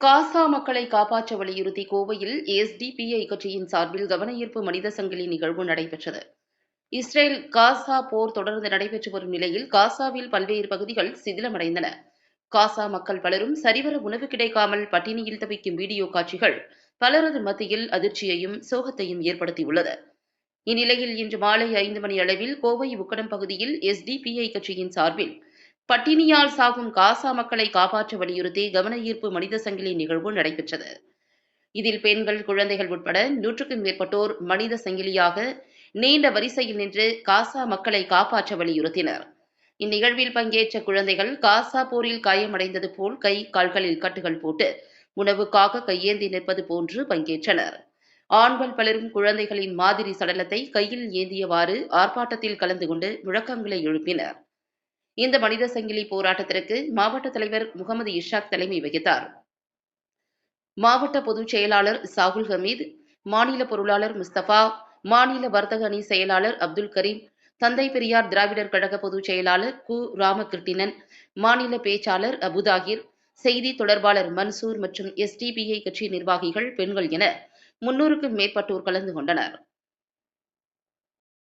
காசா மக்களை காப்பாற்ற வலியுறுத்தி கோவையில் எஸ்டிபிஐ கட்சியின் சார்பில் கவனஈர்ப்பு மனித சங்கிலி நிகழ்வு நடைபெற்றது. இஸ்ரேல் காசா போர் தொடர்ந்து நடைபெற்று வரும் நிலையில் காசாவில் பல்வேறு பகுதிகள் சிதிலமடைந்தன. காசா மக்கள் பலரும் சரிவர உணவு கிடைக்காமல் பட்டினியில் தவிக்கும் வீடியோ காட்சிகள் பலரது மத்தியில் அதிர்ச்சியையும் சோகத்தையும் ஏற்படுத்தியுள்ளது. இந்நிலையில் இன்று மாலை 5 மணி அளவில் கோவை உக்கடம் பகுதியில் எஸ்டிபிஐ கட்சியின் சார்பில் பட்டினியால் சாகும் காசா மக்களை காப்பாற்ற வலியுறுத்தி கவனஈர்ப்பு மனித சங்கிலி நிகழ்வு நடைபெற்றது. இதில் பெண்கள், குழந்தைகள் உட்பட 100க்கும் மேற்பட்டோர் மனித சங்கிலியாக நீண்ட வரிசையில் நின்று காசா மக்களை காப்பாற்ற வலியுறுத்தினர். இந்நிகழ்வில் பங்கேற்ற குழந்தைகள் காசா போரில் காயமடைந்தது போல் கை, கால்களில் கட்டுகள் போட்டு உணவுக்காக கையேந்தி நிற்பது போன்று பங்கேற்றனர். ஆண்கள் பலரும் குழந்தைகளின் மாதிரி சடலத்தை கையில் ஏந்தியவாறு ஆர்ப்பாட்டத்தில் கலந்து கொண்டு முழக்கங்களை எழுப்பினர். இந்த மனித சங்கிலி போராட்டத்திற்கு மாவட்ட தலைவர் முகமது இஷாக் தலைமை வகித்தார். மாவட்ட பொதுச் செயலாளர் சாகுல் ஹமீத், மாநில பொருளாளர் முஸ்தபா, மாநில வர்த்தக அணி செயலாளர் அப்துல் கரீம், தந்தை பெரியார் திராவிடர் கழக பொதுச் செயலாளர் கு. ராமகிருட்டிணன், மாநில பேச்சாளர் அபுதாகிர், செய்தி தொடர்பாளர் மன்சூர் மற்றும் எஸ்டிபிஐ கட்சி நிர்வாகிகள், பெண்கள் என 300க்கும் மேற்பட்டோர் கலந்து கொண்டனர்.